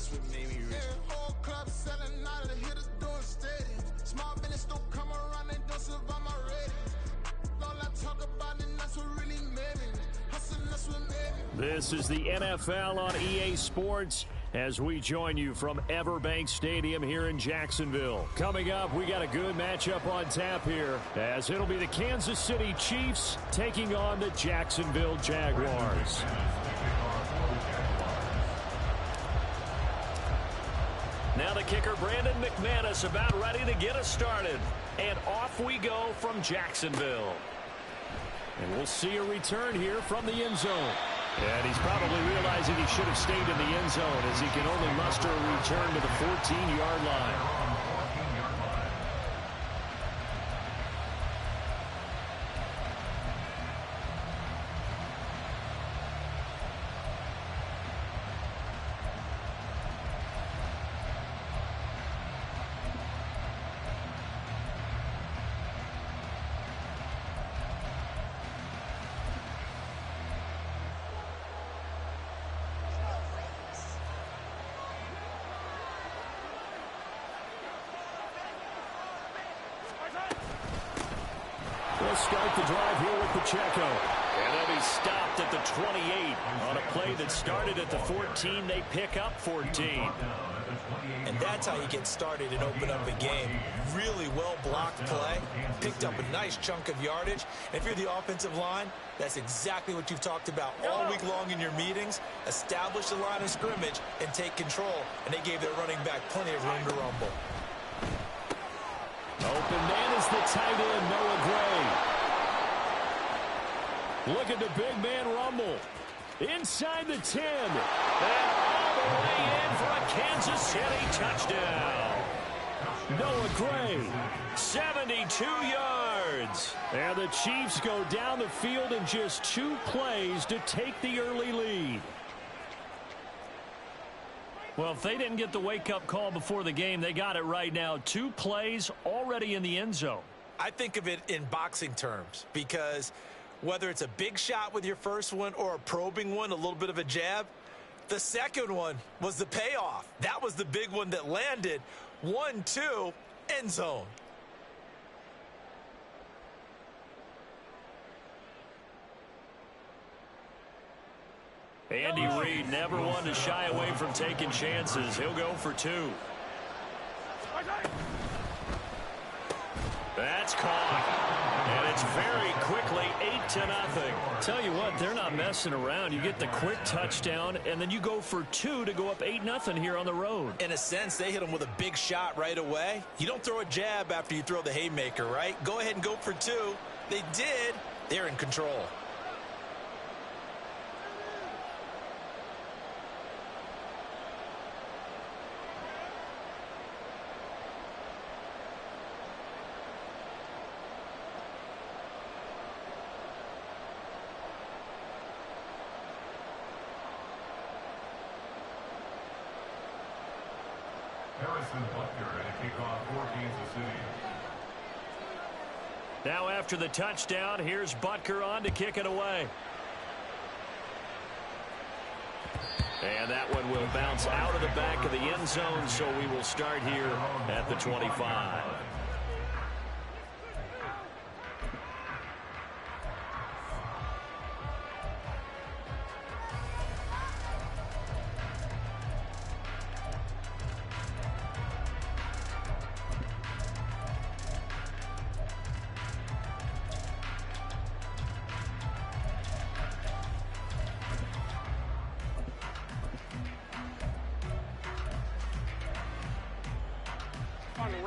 that's what made me rich. Whole club selling out of the hitters doing stadiums. Small business don't come around, they don't survive my ratings. All I talk about it, that's what really made me rich. Hustle, that's what made me rich. This is the NFL on EA Sports as we join you from Everbank Stadium here in Jacksonville. Coming up, we got a good matchup on tap here as it'll be the Kansas City Chiefs taking on the Jacksonville Jaguars. Now the kicker, Brandon McManus, about ready to get us started. And off we go from Jacksonville. And we'll see a return here from the end zone. And he's probably realizing he should have stayed in the end zone as he can only muster a return to the 14-yard line. Start the drive here with Pacheco. And then he's stopped at the 28. On a play that started at the 14, they pick up 14. And that's how you get started and open up a game. Really well-blocked play. Picked up a nice chunk of yardage. And if you're the offensive line, that's exactly what you've talked about all week long in your meetings. Establish the line of scrimmage and take control. And they gave their running back plenty of room to rumble. Open man is the tight end, Noah Gray. Look at the big man rumble. Inside the 10. And all the way in for a Kansas City touchdown. Noah Gray, 72 yards. And the Chiefs go down the field in just 2 plays to take the early lead. Well, if they didn't get the wake-up call before the game, they got it right now. 2 plays already in the end zone. I think of it in boxing terms because whether it's a big shot with your first one or a probing one, a little bit of a jab, the second one was the payoff. That was the big one that landed. 1-2, end zone. Andy Reid never one to shy away from taking chances. He'll go for 2. That's caught. And it's very quickly 8-0. Tell you what, they're not messing around. You get the quick touchdown, and then you go for 2 to go up 8-0 here on the road. In a sense, they hit him with a big shot right away. You don't throw a jab after you throw the haymaker, right? Go ahead and go for 2. They did. They're in control. Now after the touchdown, here's Butker on to kick it away. And that one will bounce out of the back of the end zone, so we will start here at the 25.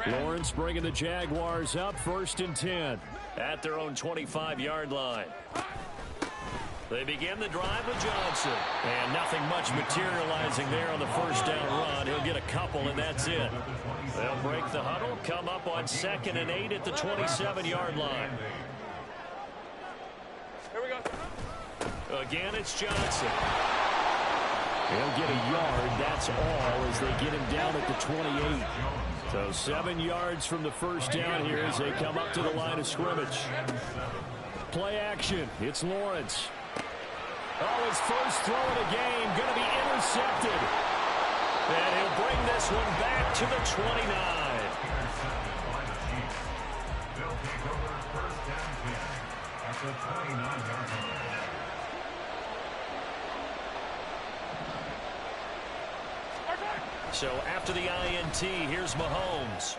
Lawrence bringing the Jaguars up 1st and 10 at their own 25-yard line. They begin the drive with Johnson. And nothing much materializing there on the first down run. He'll get a couple, and that's it. They'll break the huddle, come up on 2nd and 8 at the 27-yard line. Here we go. Again, it's Johnson. He'll get a yard, that's all, as they get him down at the 28. So 7 yards from the first down here as they come up to the line of scrimmage. Play action. It's Lawrence. Oh, his first throw of the game going to be intercepted. And he'll bring this one back to the 29. They'll take over first down 10 at the 29-yard line. So after the INT, here's Mahomes.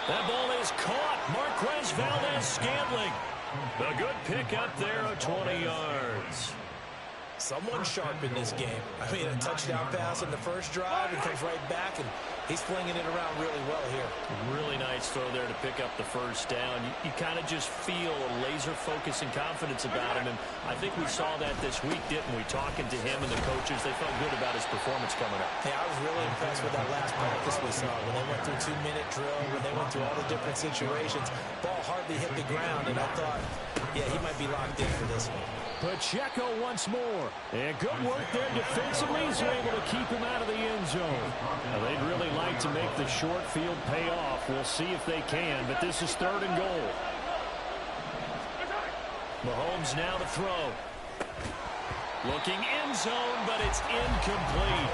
That ball is caught. Marquez Valdes-Scantling. A good pickup there of 20 yards. Someone sharp in this game. I mean, a touchdown pass on the first drive and comes right back, and he's flinging it around really well here. Really nice throw there to pick up the first down. You kind of just feel a laser focus and confidence about him, and I think we saw that this week, didn't we? Talking to him and the coaches, they felt good about his performance coming up. Yeah, I was really impressed with that last practice we saw when they went through 2-minute drill, when they went through all the different situations. Ball hardly hit the ground, and I thought, yeah, he might be locked in for this one. Pacheco once more. And good work there defensively. He's able to keep him out of the end zone. Now, they'd really like to make the short field pay off. We'll see if they can, but this is 3rd and goal. Mahomes now to throw. Looking end zone, but it's incomplete.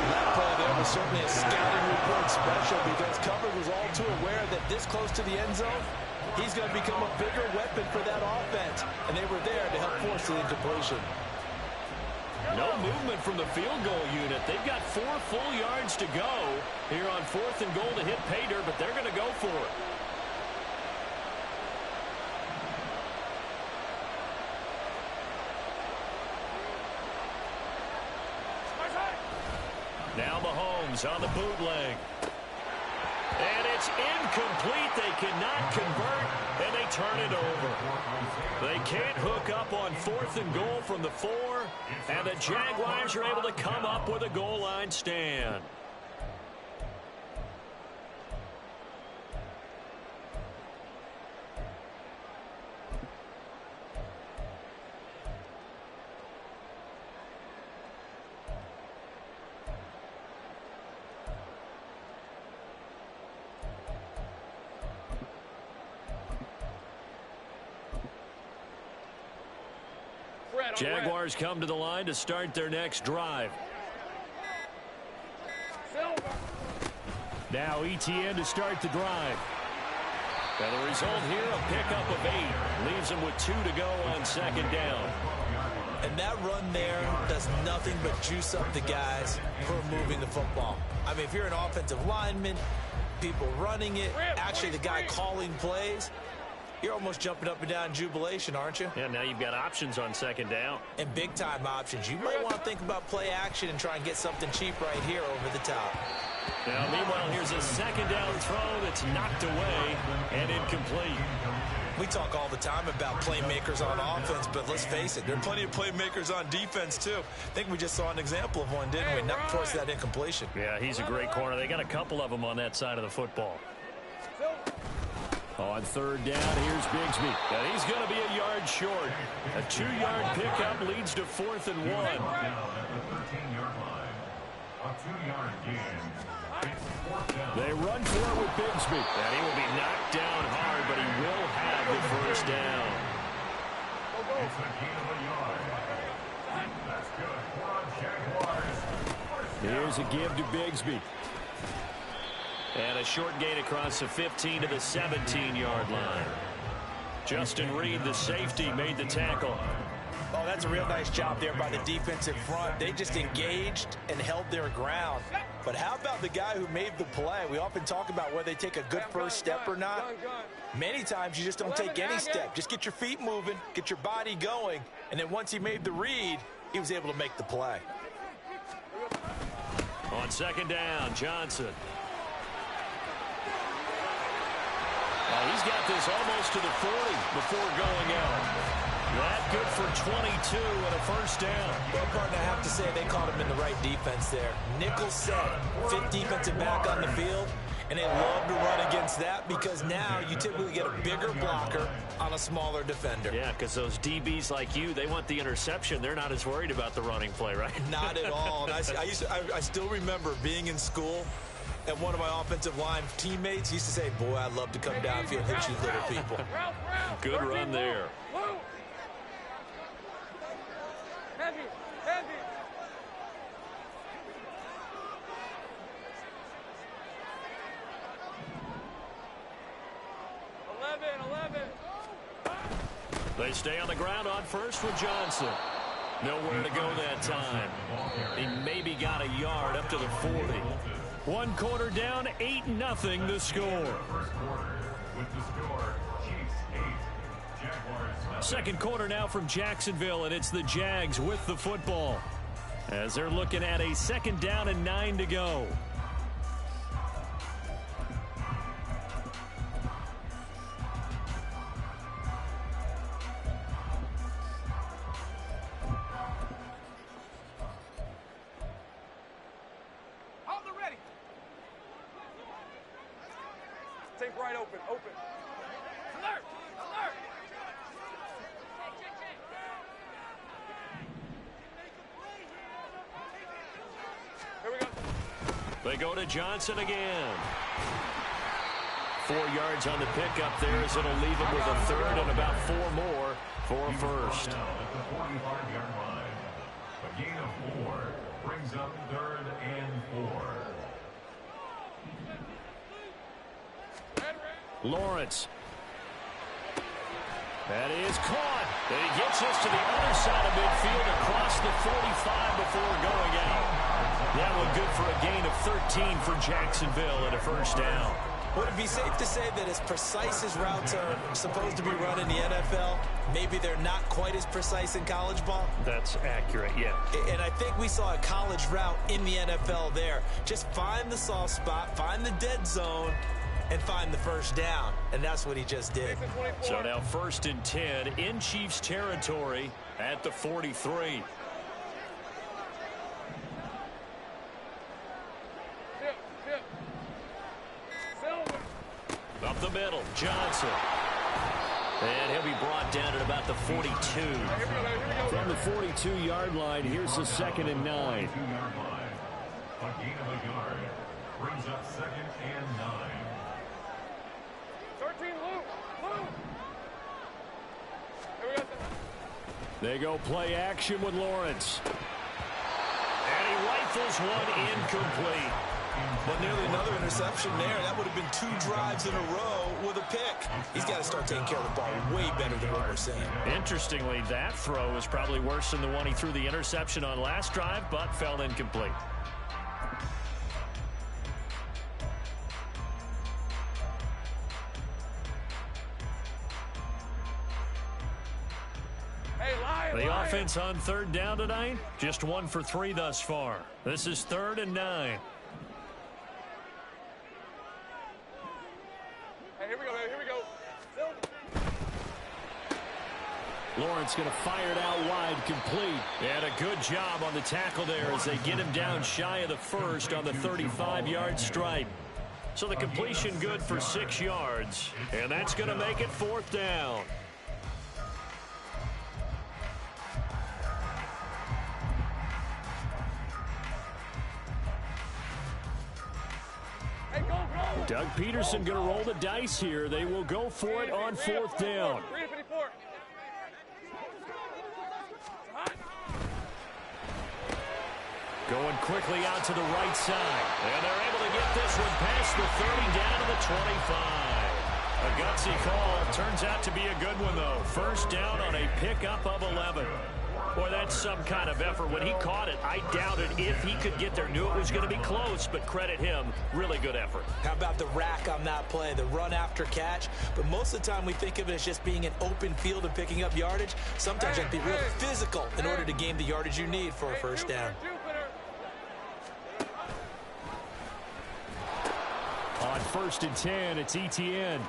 That play there was certainly a scouting report special because coverage was all too aware that this close to the end zone, he's going to become a bigger weapon for that offense, and they were there to help force the incompletion. No movement from the field goal unit. They've got 4 full yards to go here on 4th and goal to hit pay dirt, but they're going to go for it. Now Mahomes on the bootleg. And it's incomplete. They cannot convert, and they turn it over. They can't hook up on 4th and goal from the 4, and the Jaguars are able to come up with a goal line stand. Jaguars come to the line to start their next drive. Now ETN to start the drive. And the result here, a pickup of 8. Leaves them with 2 to go on 2nd down. And that run there does nothing but juice up the guys who are moving the football. I mean, if you're an offensive lineman, people running it, actually the guy calling plays, you're almost jumping up and down in jubilation, aren't you? Yeah, now you've got options on 2nd down. And big-time options. You might want to think about play action and try and get something cheap right here over the top. Now, meanwhile, here's a 2nd down throw that's knocked away and incomplete. We talk all the time about playmakers on offense, but let's face it, there are plenty of playmakers on defense, too. I think we just saw an example of one, didn't we? Not force that incompletion. Yeah, he's a great corner. They got a couple of them on that side of the football. On 3rd down, here's Bigsby. And he's going to be a yard short. A 2-yard pickup leads to 4th and 1. Down at the 13-yard line. A 2-yard gain. It's 4th down. They run for it with Bigsby. And he will be knocked down hard, but he will have the first down. It's a gain of a yard. That's good for Jaguars. Here's a give to Bigsby. And a short gain across the 15 to the 17-yard line. Justin Reed, the safety, made the tackle. Oh, that's a real nice job there by the defensive front. They just engaged and held their ground. But how about the guy who made the play? We often talk about whether they take a good first step or not. Many times you just don't take any step. Just get your feet moving, get your body going, and then once he made the read, he was able to make the play. On 2nd down, Johnson. He's got this almost to the 40 before going out. That good for 22 and a first down. Well, partner, I have to say they caught him in the right defense there. Nickel set, 5th defensive back on the field, and they love to run against that because now you typically get a bigger blocker on a smaller defender. Yeah, because those DBs like you, they want the interception. They're not as worried about the running play, right? Not at all. And I still remember being in school, and one of my offensive line teammates used to say, boy, I'd love to come downfield and hit you little people. Good run there. They stay on the ground on first with Johnson. Nowhere to go that time. He maybe got a yard up to the 40. One quarter down, 8-0 the score. Second quarter now from Jacksonville, and it's the Jags with the football as they're looking at a second down and 9 to go. Take right open. Alert! Alert! Here we go. They go to Johnson again. 4 yards on the pickup there as it'll leave him with a third and about 4 more for a first. Now at the 45-yard line. A gain of 4 brings up 3rd and 4. Lawrence. That is caught. And he gets this to the other side of midfield across the 45 before going out. That one good for a gain of 13 for Jacksonville and a first down. Would it be safe to say that as precise as routes are supposed to be run in the NFL, maybe they're not quite as precise in college ball? That's accurate, yeah. And I think we saw a college route in the NFL there. Just find the soft spot, find the dead zone, and find the first down. And that's what he just did. So now 1st and 10 in Chiefs territory at the 43. Up the middle, Johnson. And he'll be brought down at about the 42. From the 42-yard line, here's the 2nd and 9. 2-yard line. A gain of a yard brings up 2nd and 9. 13, Luke. Here we go. They go play action with Lawrence. And he rifles one incomplete. But nearly another interception there. That would have been 2 drives in a row with a pick. He's got to start taking care of the ball way better than what we're seeing. Interestingly, that throw is probably worse than the one he threw the interception on last drive, but fell incomplete. The offense on 3rd down tonight, just 1 for 3 thus far. This is 3rd and 9. Hey, here we go. Lawrence going to fire it out wide, complete. And a good job on the tackle there as they get him down shy of the first on the 35-yard stripe. So the completion good for 6 yards, and that's going to make it 4th down. Doug Peterson going to roll the dice here. They will go for it on 4th down. 354. Going quickly out to the right side. And they're able to get this one past the 30 down to the 25. A gutsy call. Turns out to be a good one, though. First down on a pickup of 11. Boy, that's some kind of effort. When he caught it, I doubted if he could get there. Knew it was going to be close, but credit him. Really good effort. How about the rack on that play, the run after catch? But most of the time we think of it as just being an open field and picking up yardage. Sometimes you have to be real physical in order to gain the yardage you need for a first down. On 1st and 10, it's Etienne.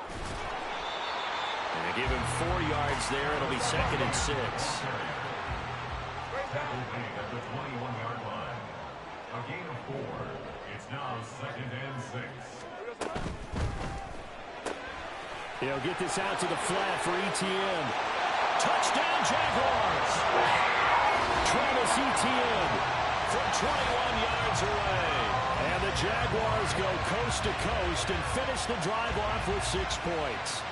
And they give him 4 yards there. It'll be 2nd and 6. Tackle made at the 21-yard line. A gain of 4. It's now 2nd and 6. He'll get this out to the flat for Etienne. Touchdown, Jaguars! Travis Etienne from 21 yards away. And the Jaguars go coast to coast and finish the drive off with 6 points.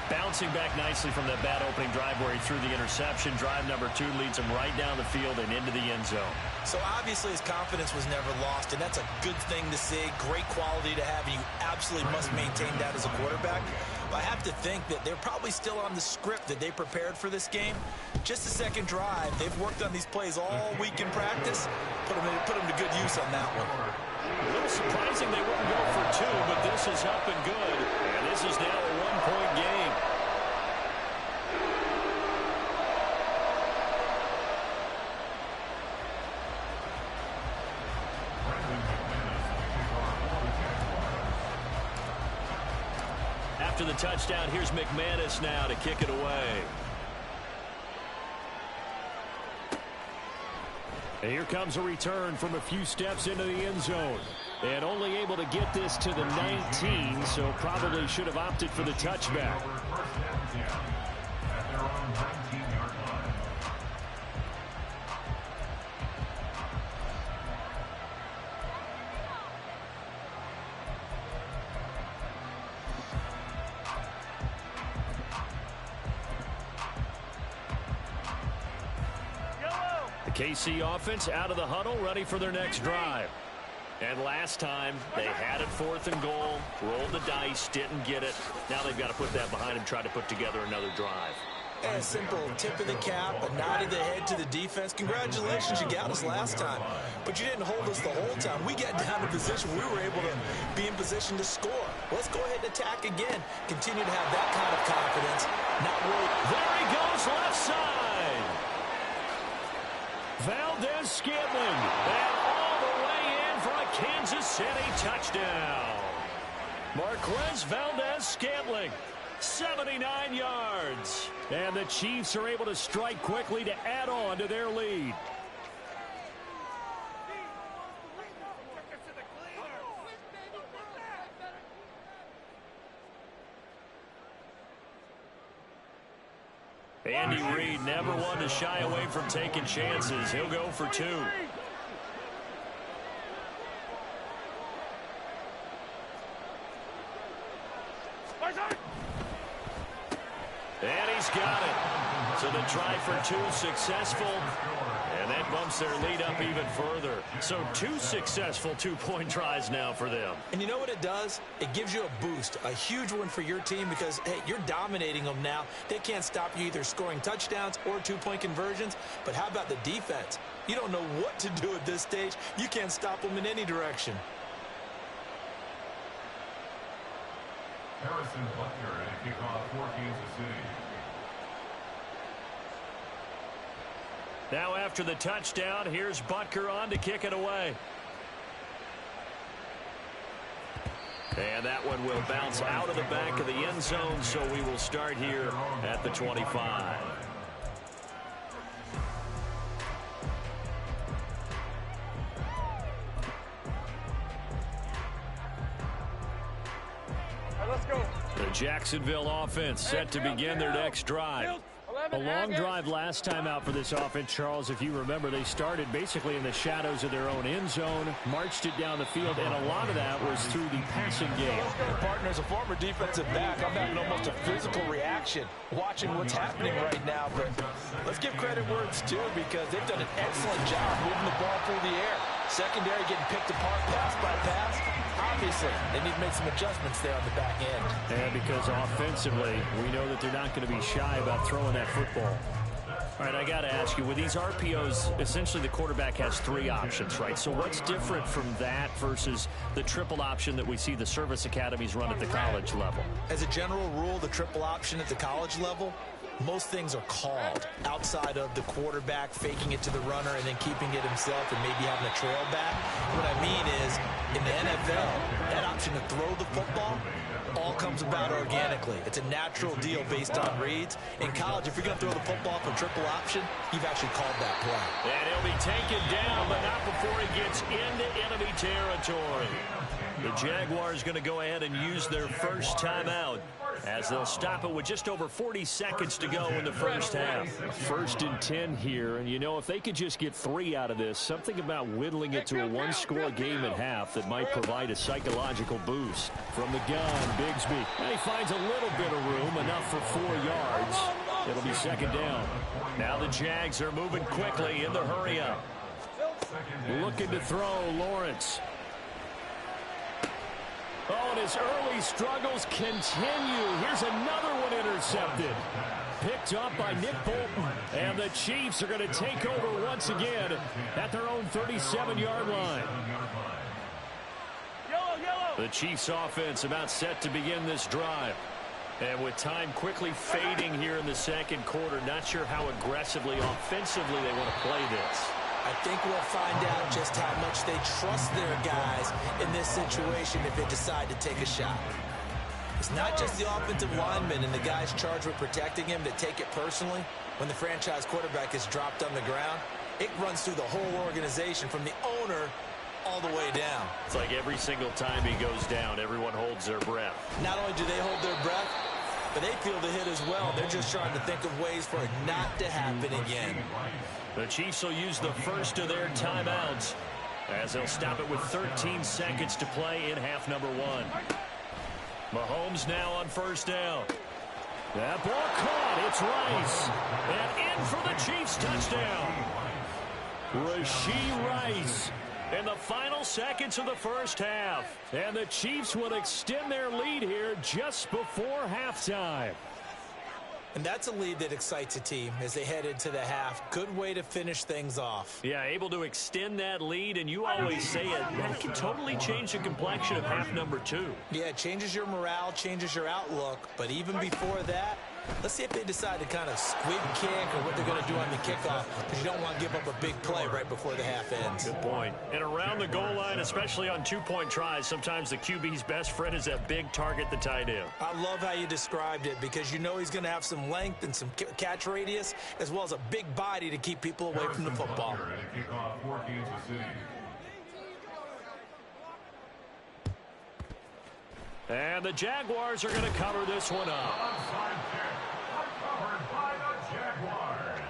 Bouncing back nicely from that bad opening drive where he threw the interception. Drive number 2 leads him right down the field and into the end zone. So obviously his confidence was never lost, and that's a good thing to see. Great quality to have, and you absolutely must maintain that as a quarterback. But I have to think that they're probably still on the script that they prepared for this game. Just the second drive, they've worked on these plays all week in practice. Put them to good use on that one. A little surprising they wouldn't go for two, but this is up and good. And this is now a one-point game. After the touchdown, here's McManus now to kick it away. And here comes a return from a few steps into the end zone. And only able to get this to the 19, so probably should have opted for the touchback. KC offense out of the huddle, ready for their next drive. And last time, they had it 4th and goal, rolled the dice, didn't get it. Now they've got to put that behind them, try to put together another drive. A simple tip of the cap, a nod of the head to the defense. Congratulations, you got us last time. But you didn't hold us the whole time. We got down to position. We were able to be in position to score. Let's go ahead and attack again. Continue to have that kind of confidence. Not worried. There he goes, left side. Valdes-Scantling, and all the way in for a Kansas City touchdown. Marquez Valdes-Scantling, 79 yards. And the Chiefs are able to strike quickly to add on to their lead. Andy Reid never one to shy away from taking chances. He'll go for two. And he's got it. So the try for two successful. And that bumps their lead up even further. So 2 successful two-point tries now for them. And you know what it does? It gives you a boost, a huge one for your team because, hey, you're dominating them now. They can't stop you either scoring touchdowns or two-point conversions. But how about the defense? You don't know what to do at this stage. You can't stop them in any direction. Harrison Butker to kick off for Kansas City. Now after the touchdown, here's Butker on to kick it away. And that one will bounce out of the back of the end zone, so we will start here at the 25. Let's go. The Jacksonville offense set to begin their next drive. A long drive last time out for this offense, Charles. If you remember, they started basically in the shadows of their own end zone, marched it down the field, and a lot of that was through the passing game. Partner, as a former defensive back, I'm having almost a physical reaction watching what's happening right now. But let's give credit where it's due because they've done an excellent job moving the ball through the air. Secondary getting picked apart pass by pass. Obviously, they need to make some adjustments there on the back end. And because offensively, we know that they're not going to be shy about throwing that football. All right, I got to ask you, with these RPOs, essentially the quarterback has 3 options, right? So what's different from that versus the triple option that we see the service academies run at the college level? As a general rule, the triple option at the college level, most things are called outside of the quarterback faking it to the runner and then keeping it himself and maybe having a trail back. What I mean is, in the NFL, that option to throw the football all comes about organically. It's a natural deal based on reads. In college, if you're going to throw the football for triple option, you've actually called that play. And he'll be taken down, but not before he gets into enemy territory. The Jaguars going to go ahead and use their first timeout as they'll stop it with just over 40 seconds to go in the first half. 1st and 10 here, and you know, if they could just get 3 out of this, something about whittling it to a 1-score game at half that might provide a psychological boost. From the gun, Bigsby. And he finds a little bit of room, enough for 4 yards. It'll be 2nd down. Now the Jags are moving quickly in the hurry-up. Looking to throw, Lawrence. Oh, and his early struggles continue. Here's another one intercepted. Picked up by Nick Bolton. And the Chiefs are going to take over once again at their own 37-yard line. The Chiefs offense about set to begin this drive. And with time quickly fading here in the second quarter, not sure how aggressively, offensively they want to play this. I think we'll find out just how much they trust their guys in this situation if they decide to take a shot. It's not just the offensive linemen and the guys charged with protecting him that take it personally. When the franchise quarterback is dropped on the ground, it runs through the whole organization from the owner all the way down. It's like every single time he goes down, everyone holds their breath. Not only do they hold their breath, but they feel the hit as well. They're just trying to think of ways for it not to happen again. The Chiefs will use the first of their timeouts as they'll stop it with 13 seconds to play in half number one. Mahomes now on first down. That ball caught. It's Rice. And in for the Chiefs touchdown. Rashee Rice in the final seconds of the first half. And the Chiefs will extend their lead here just before halftime. And that's a lead that excites a team as they head into the half. Good way to finish things off. Yeah, able to extend that lead, and you always say it, that can totally change the complexion of half number two. Yeah, it changes your morale, changes your outlook. But even before that, let's see if they decide to kind of squib kick or what they're going to do on the kickoff, because you don't want to give up a big play right before the half ends. Good point. And around the goal line, especially on two-point tries, sometimes the QB's best friend is that big target, the tight end. I love how you described it, because you know he's going to have some length and some catch radius, as well as a big body to keep people away from the football. And the Jaguars are going to cover this one up. Covered by the Jaguars.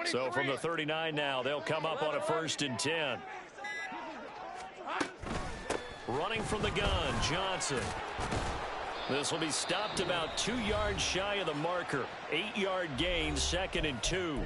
So from the 39 now, they'll come up on a 1st and 10. Running from the gun, Johnson. This will be stopped about 2 yards shy of the marker. 8-yard gain, 2nd and 2.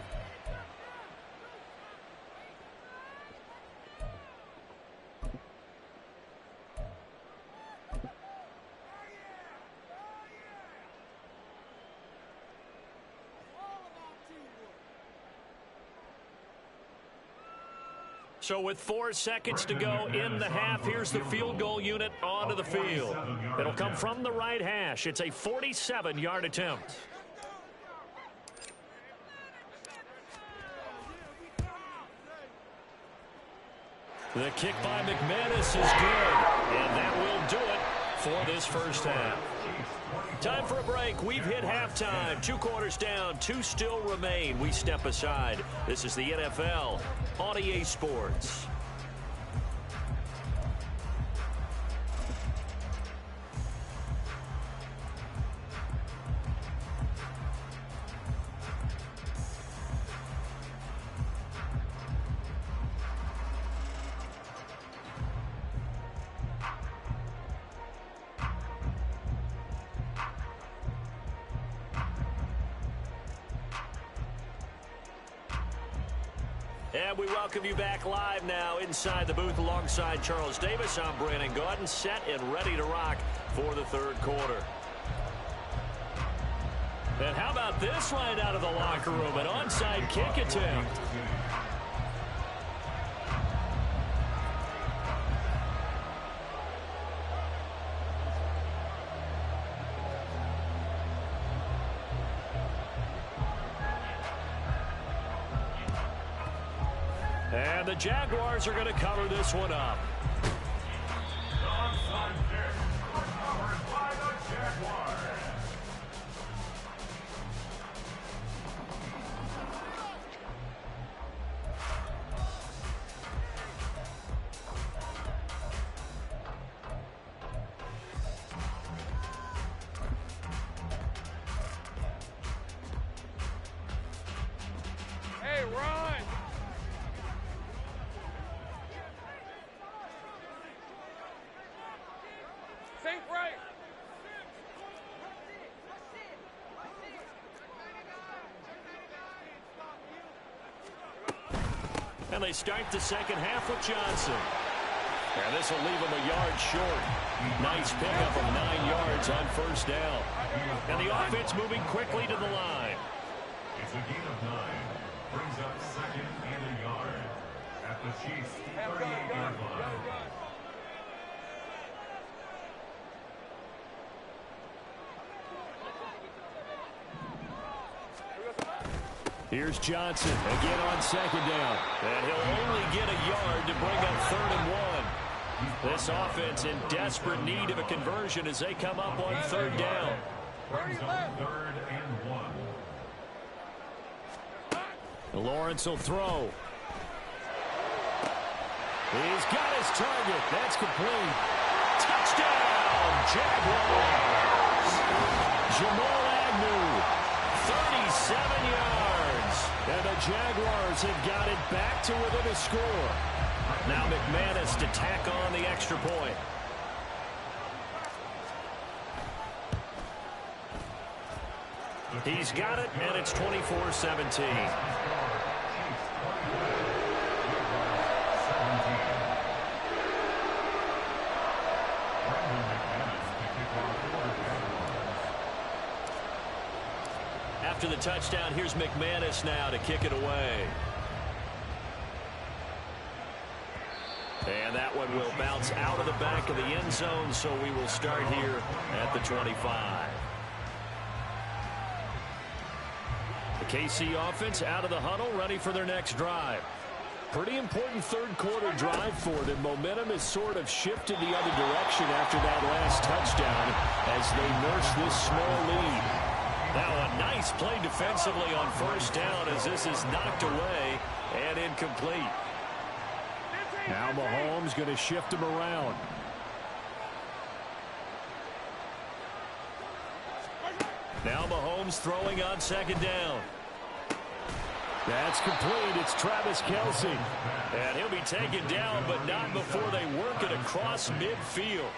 So with 4 seconds to go in the half, here's the field goal unit onto the field. It'll come from the right hash. It's a 47-yard attempt. The kick by McManus is good, and that will do it for this first half. Time for a break. We've hit halftime. 2 quarters down, 2 still remain. We step aside. This is the NFL on EA Sports. And we welcome you back live now inside the booth alongside Charles Davis. I'm Brandon Gaudin, set and ready to rock for the 3rd quarter. And how about this line out of the locker room? An onside kick attempt. And the Jaguars are going to cover this one up. Onside kick recovered by the Jaguars. And they start the second half with Johnson. And this will leave him a yard short. Nice pickup of 9 yards on first down. And the offense moving quickly to the line. It's a gain of 9. Brings up second and a yard. At the Chiefs' 38-yard line. Here's Johnson again on second down. And he'll only get a yard to bring up 3rd and 1. This offense in desperate need of a conversion as they come up on 3rd down. Brings up 3rd and 1. Lawrence will throw. He's got his target. That's complete. Touchdown, Jaguars! Jamal Agnew, 37 yards. and the Jaguars have got it back to within a score. Now McManus to tack on the extra point. He's got it, and it's 24-17. After the touchdown, here's McManus now to kick it away. And that one will bounce out of the back of the end zone, so we will start here at the 25. The KC offense out of the huddle, ready for their next drive. Pretty important third quarter drive for them. Momentum has sort of shifted the other direction after that last touchdown as they nurse this small lead. Now a nice play defensively on first down as this is knocked away and incomplete. Now Mahomes going to shift him around. Now Mahomes throwing on second down. That's complete. It's Travis Kelce. And he'll be taken down, but not before they work it across midfield.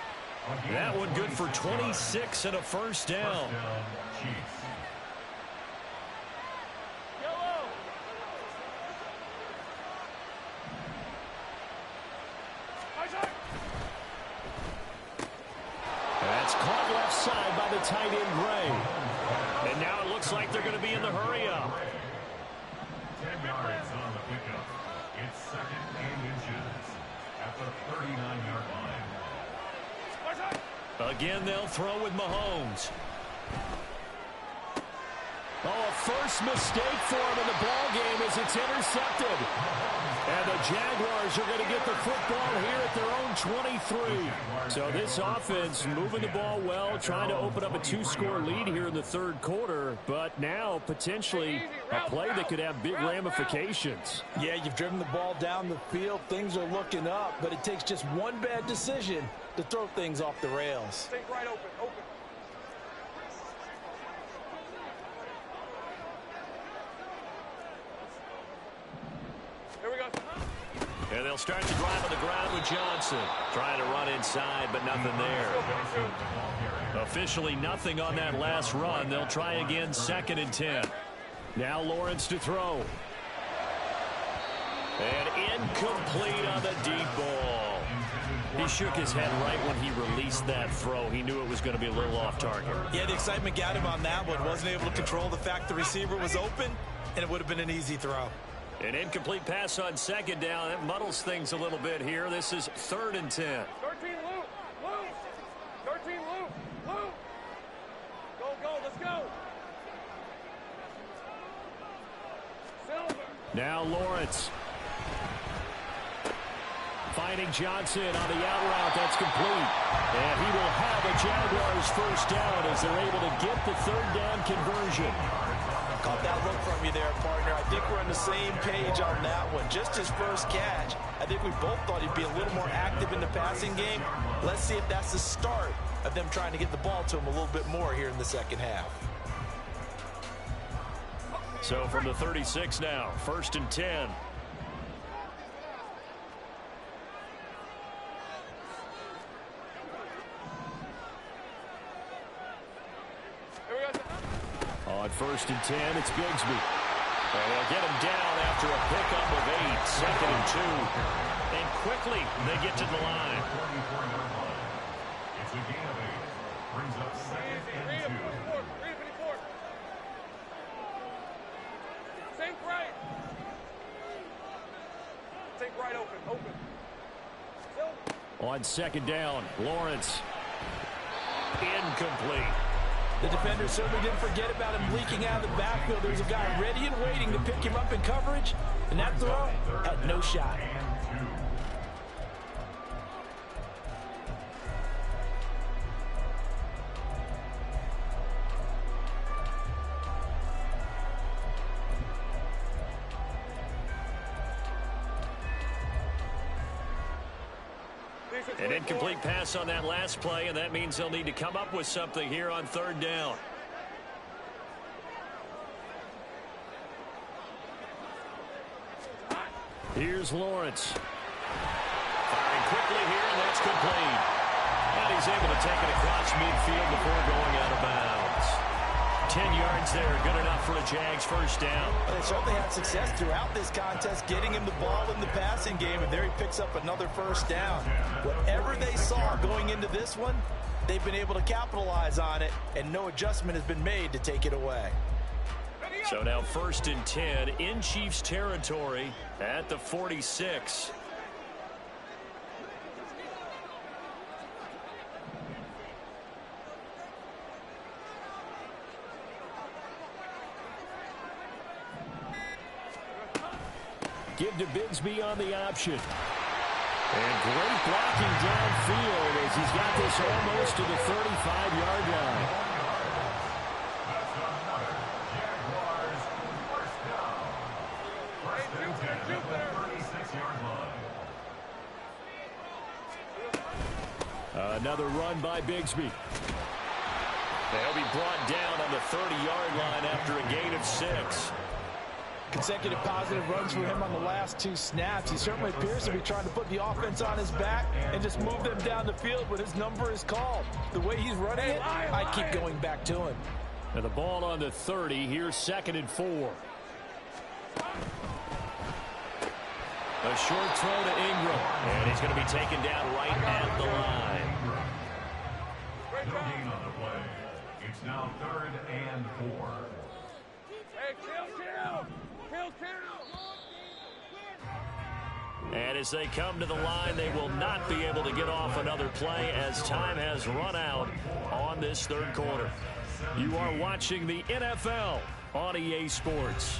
That one good for 26 and a first down. That's caught left side by the tight end Gray. And now it looks like they're going to be in the hurry-up. 10 yards on the pickup. It's 2nd and inches at the 39-yard line. Again, they'll throw with Mahomes. Oh, a first mistake for him in the ball game as it's intercepted. And the Jaguars are going to get the football here at their own 23. So this offense moving the ball well, trying to open up a 2-score lead here in the third quarter. But now potentially a play that could have big ramifications. Yeah, you've driven the ball down the field. Things are looking up, but it takes just one bad decision to throw things off the rails. Think right open, open. Here we go. And they'll start the drive on the ground with Johnson. Trying to run inside, but nothing there. Officially nothing on that last run. They'll try again 2nd and 10. Now Lawrence to throw. And incomplete on the deep ball. He shook his head right when he released that throw. He knew it was going to be a little off target. Yeah, the excitement got him on that one. Wasn't able to control the fact the receiver was open, and it would have been an easy throw. An incomplete pass on second down. That muddles things a little bit here. This is 3rd and 10. 13 loop, loop. 13 loop, loop. Go, go, let's go. Silver. Now Lawrence. Finding Johnson on the out route. That's complete. And he will have a Jaguars first down as they're able to get the 3rd down conversion. Caught that look from you there, partner. I think we're on the same page on that one. Just his first catch. I think we both thought he'd be a little more active in the passing game. Let's see if that's the start of them trying to get the ball to him a little bit more here in the second half. So from the 36 now, 1st and 10. Here we go. On 1st and 10, it's Bigsby. And they'll get him down after a pickup of 8, 2nd and 2. And quickly they get to the line. It's a gain of 8. Brings up 2nd and 2. Think right. Think right open. On 2nd down, Lawrence. Incomplete. The defender certainly didn't forget about him leaking out of the backfield. There was a guy ready and waiting to pick him up in coverage, and that throw had no shot. An incomplete pass on that last play, and that means they'll need to come up with something here on 3rd down. Here's Lawrence. Firing quickly here, and that's complete. And he's able to take it across midfield before going out of bounds. 10 yards there, good enough for a Jags first down. Well, they certainly had success throughout this contest, getting him the ball in the passing game, and there he picks up another first down. Whatever they saw going into this one, they've been able to capitalize on it, and no adjustment has been made to take it away. So now 1st and 10 in Chiefs territory at the 46. Give to Bigsby on the option. And great blocking downfield as he's got this almost to the 35-yard line. Another run by Bigsby. They'll be brought down on the 30-yard line after a gain of 6. Consecutive positive runs for him on the last 2 snaps. He certainly appears to be trying to put the offense on his back and just move them down the field when his number is called. The way he's running it, I keep going back to him. And the ball on the 30. Here's 2nd and 4. A short throw to Ingram. And he's going to be taken down right at the line. No gain on the play. It's now 3rd and 4. Hey, kill. And as they come to the line, they will not be able to get off another play as time has run out on this 3rd quarter. You are watching the NFL on EA Sports.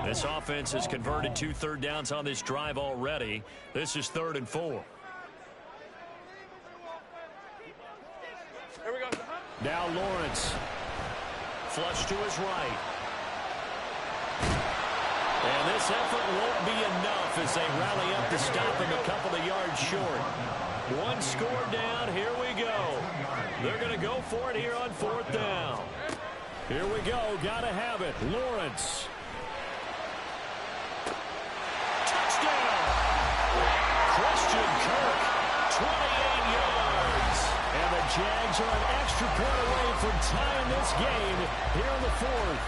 This offense has converted 2 third downs on this drive already. This is 3rd and 4. Here we go. Now Lawrence. Flush to his right. And this effort won't be enough as they rally up to stop him a couple of yards short. 1 score down. Here we go. They're going to go for it here on 4th down. Here we go. Got to have it. Lawrence. Christian Kirk, 28 yards. And the Jags are an extra point away from tying this game here in the 4th.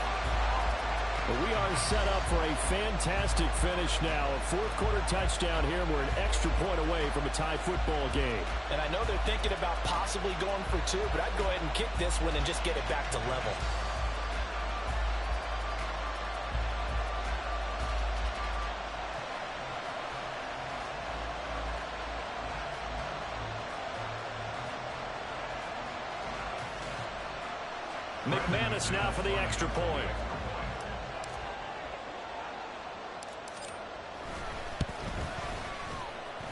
But we are set up for a fantastic finish now. A 4th quarter touchdown here. We're an extra point away from a tie football game. And I know they're thinking about possibly going for 2, but I'd go ahead and kick this one and just get it back to level. McManus now for the extra point.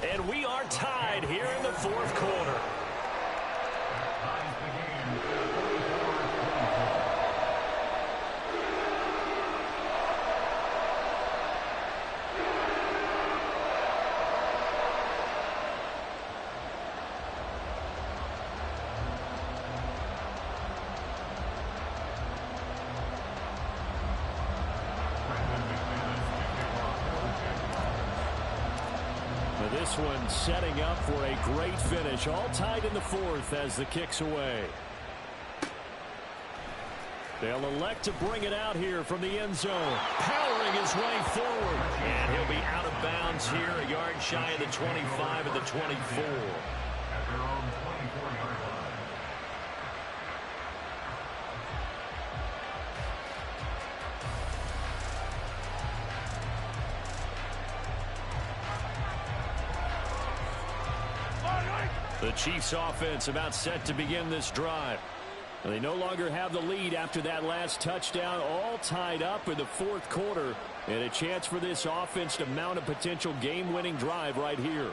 And we are tied here in the 4th quarter. this one setting up for a great finish. All tied in the fourth as the kick's away. They'll elect to bring it out here from the end zone. Powering his way forward. And he'll be out of bounds here, a yard shy of the 25 and the 24. At their own 24-yard line. The Chiefs offense about set to begin this drive. They no longer have the lead after that last touchdown, all tied up in the fourth quarter, and a chance for this offense to mount a potential game-winning drive right here.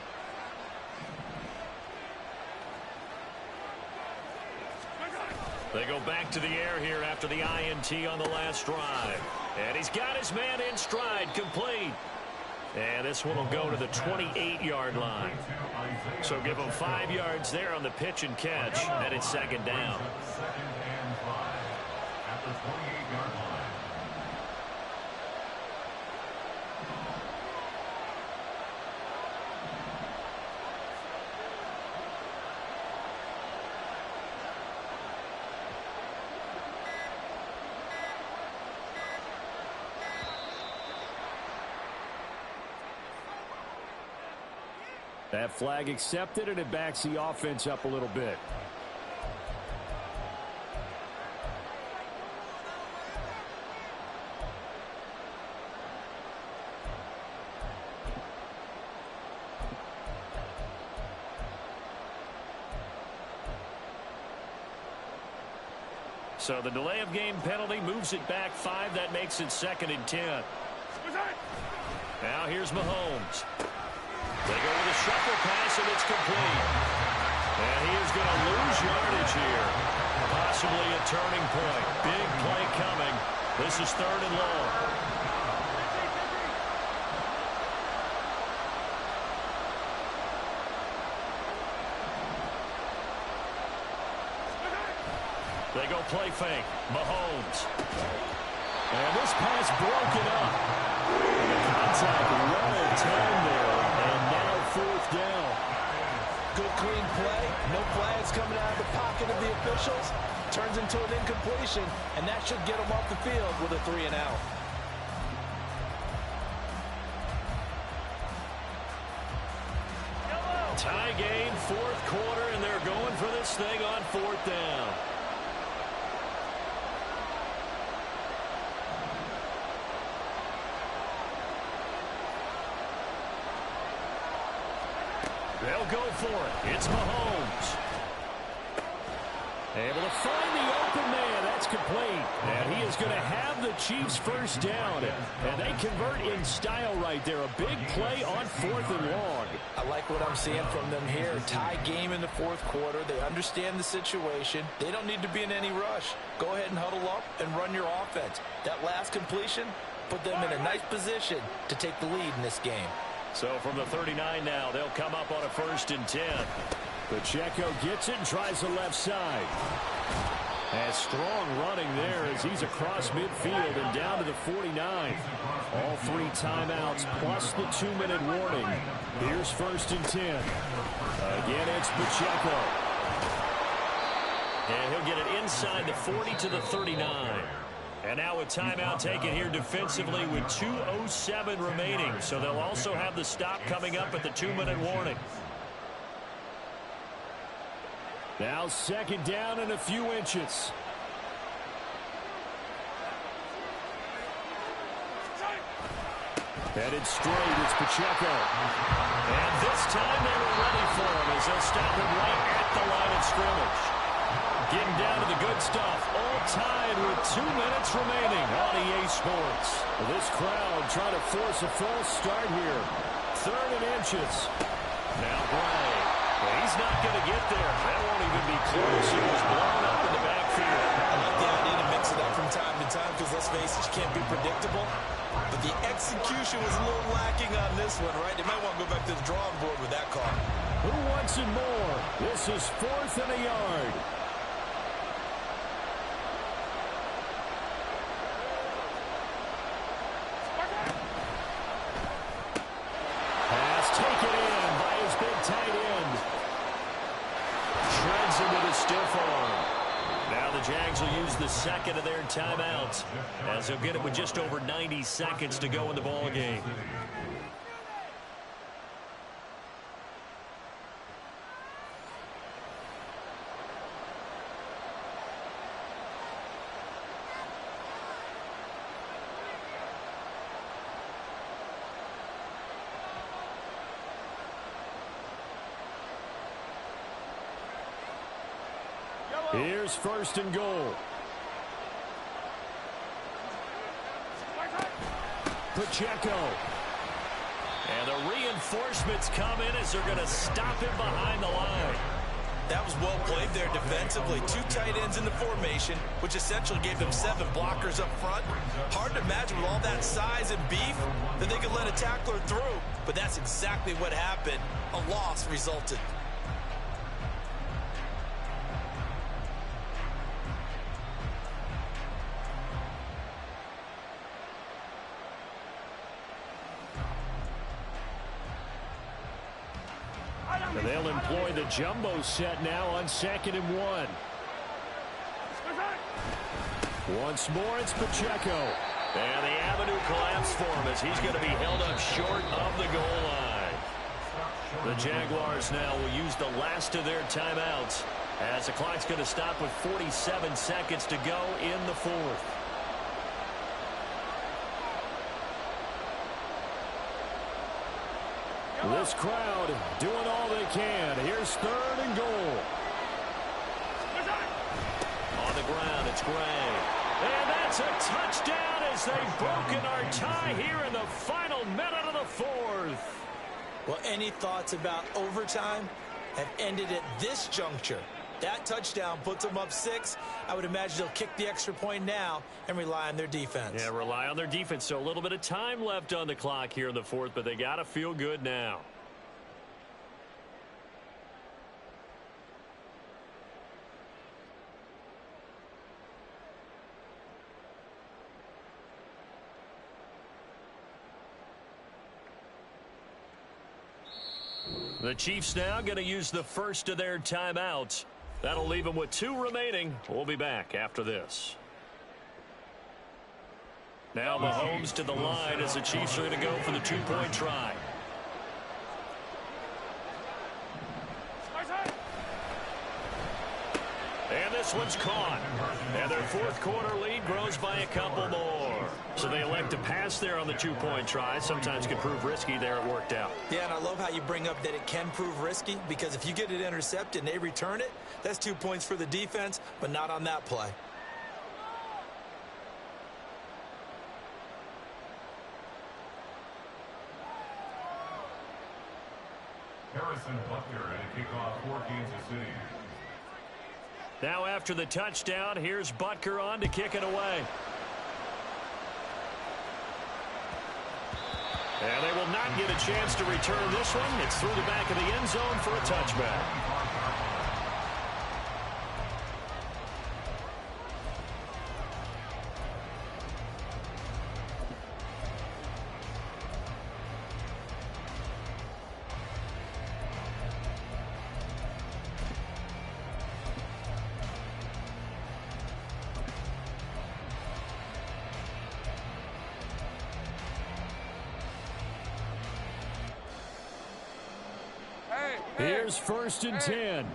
They go back to the air here after the INT on the last drive. And he's got his man in stride, complete. And this one will go to the 28-yard line. So give him 5 yards there on the pitch and catch, and it's second down. Second and 5 at the 28-yard line. That flag accepted, and it backs the offense up a little bit. So the delay of game penalty moves it back 5. That makes it second and 10. Now here's Mahomes. They go with a shuffle pass, and it's complete. And he is going to lose yardage here. Possibly a turning point. Big play coming. This is third and long. They go play fake. Mahomes. And this pass broken up. And the contact well timed there. And now fourth down. Good clean play. No flags coming out of the pocket of the officials. Turns into an incompletion, and that should get them off the field with a 3 and out. Tie game, fourth quarter, and they're going for this thing on fourth down. They'll go for it. It's Mahomes. Able to find the open man. That's complete. And he is going to have the Chiefs first down. And they convert in style right there. A big play on fourth and long. I like what I'm seeing from them here. Tie game in the fourth quarter. They understand the situation. They don't need to be in any rush. Go ahead and huddle up and run your offense. That last completion put them in a nice position to take the lead in this game. So from the 39 now, they'll come up on a 1st and 10. Pacheco gets it and tries the left side. And strong running there as he's across midfield and down to the 49. All 3 timeouts plus the 2-minute warning. Here's 1st and 10. Again, it's Pacheco. And he'll get it inside the 40 to the 39. And now a timeout taken here defensively with 2:07 remaining. So they'll also have the stop coming up at the 2-minute warning. Now second down and a few inches. Headed straight, it's Pacheco. And this time they were ready for him as they'll stop him right at the line of scrimmage. Getting down to the good stuff. All tied with 2 minutes remaining on EA Sports. This crowd trying to force a false start here. 3rd and inches. Now Bray. Well, he's not going to get there. That won't even be close. He was blown up in the backfield. I like the idea to mix it up from time to time because, let's face it, you can't be predictable. But the execution was a little lacking on this one, right? They might want to go back to the drawing board with that call. Who wants it more? This is 4th and a yard. Pass taken in by the Jags will use the second of their timeouts as they'll get it with just over 90 seconds to go in the ball game. Here's first and goal. Pacheco. And the reinforcements come in as they're going to stop him behind the line. That was well played there defensively. 2 tight ends in the formation, which essentially gave them 7 blockers up front. Hard to imagine with all that size and beef that they could let a tackler through. But that's exactly what happened. A loss resulted. And they'll employ the jumbo set now on 2nd and 1. Once more, it's Pacheco. And the avenue collapsed for him as he's going to be held up short of the goal line. The Jaguars now will use the last of their timeouts as the clock's going to stop with 47 seconds to go in the 4th. This crowd doing all they can. Here's 3rd and goal. On the ground, it's Gray. And that's a touchdown as they've broken our tie here in the final minute of the 4th. Well, any thoughts about overtime have ended at this juncture. That touchdown puts them up 6. I would imagine they'll kick the extra point now and rely on their defense. Yeah, rely on their defense. So a little bit of time left on the clock here in the 4th, but they got to feel good now. The Chiefs now going to use the first of their timeouts. That'll leave them with 2 remaining. We'll be back after this. Now Mahomes to the line as the Chiefs are going to go for the 2-point try. And this one's caught. And their 4th quarter lead grows by a couple more. So they elect to pass there on the 2-point try. Sometimes can prove risky there. It worked out. Yeah, and I love how you bring up that it can prove risky, because if you get it intercepted and they return it, that's 2 points for the defense, but not on that play. Harrison Butker at a kickoff for Kansas City. Now after the touchdown, here's Butker on to kick it away. And they will not get a chance to return this one. It's through the back of the end zone for a touchback. Here's 1st and 10. 11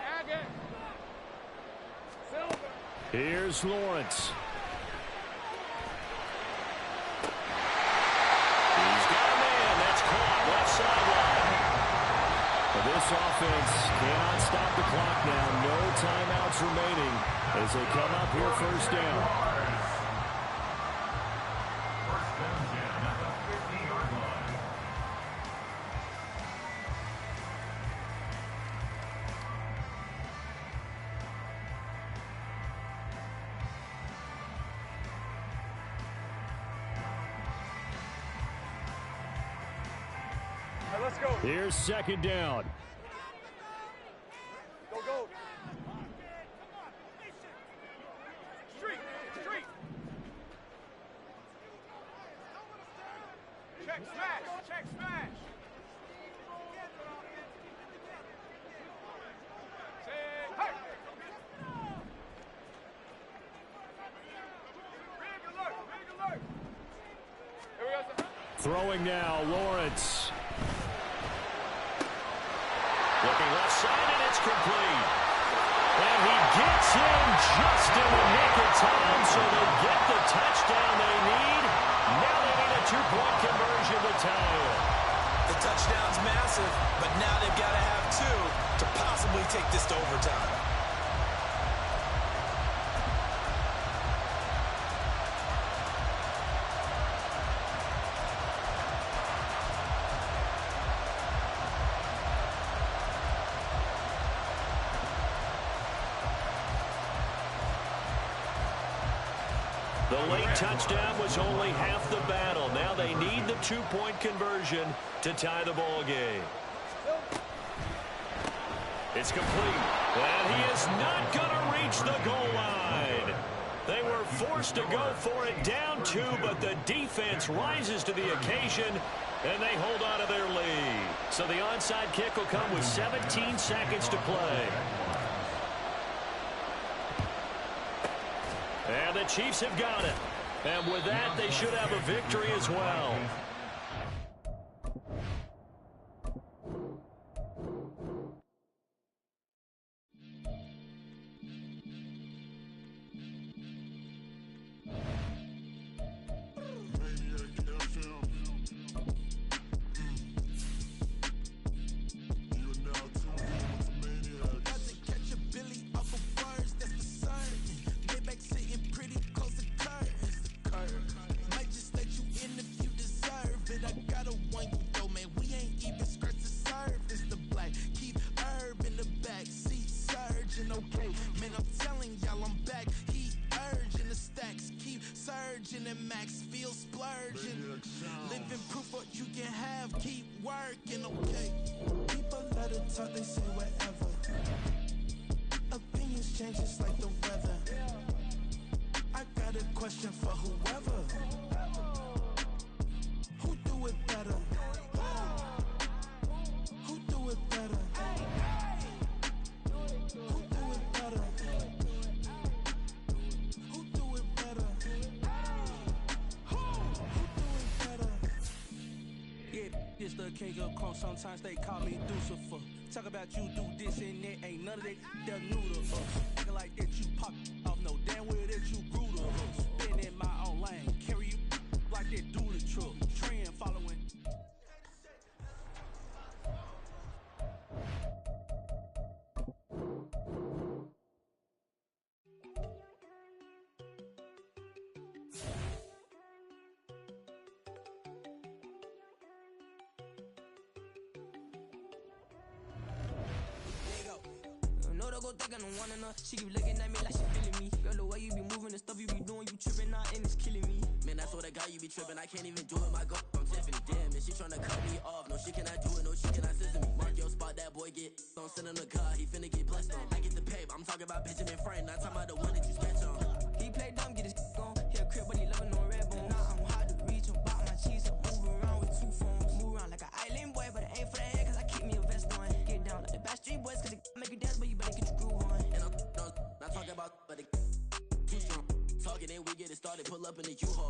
Haggett. Silver. Here's Lawrence. He's got a man. That's caught left sideline. Well, this offense cannot stop the clock now. No timeouts remaining as they come up here 1st down. Let's go. Here's 2nd down. Go, go. Street, street. Check, smash, check, smash. Throwing now, Lawrence. Looking left side, and it's complete. And he gets in just in the nick of time, so they get the touchdown they need. Now they need a two-point conversion to tie it. The touchdown's massive, but now they've got to have two to possibly take this to overtime. The late touchdown was only half the battle. Now they need the two-point conversion to tie the ball game. It's complete. And he is not going to reach the goal line. They were forced to go for it down two, but the defense rises to the occasion, and they hold on to their lead. So the onside kick will come with 17 seconds to play. And the Chiefs have got it. And with that, they should have a victory as well. They say whatever. Opinions change just like the weather. I got a question for whoever. Who do it better? Who do it better? Who do it better? Who do it better? Who do it better? Yeah, it's the king of crunk. Sometimes they call me Lucifer. Talk about you do this and that, ain't none of that they're new to us. Acting like that you pop off, no damn well that you grew to us. Been in my own lane, carry you like that do the truck. Trend following. She keep looking at me like she feeling me. Girl, the way you be moving, the stuff you be doing, you tripping out and it's killing me. Man, I swear to God, you be tripping. I can't even do it. My girl from Tiffany. Damn, and she tryna cut me off. No, she cannot do it. No, she cannot scissor me. Mark your spot, that boy get on. Send him the car. He finna get blessed on. I get the paper. I'm talking about Benjamin Franklin. Not talking about the one that you sketch on. He play dumb, get his on. He a crib, but he loving on red bone. Now I'm hard to reach. I'm bout my cheese. I move around with two phones. Move around like an island boy, but it ain't for the head, cause I keep me a vest on. Get down like the Backstreet Boys, cause it make you dance, but you better get your groove on. And I'm not talking about, but it too strong. Talking and we get it started. Pull up in the U-Haul.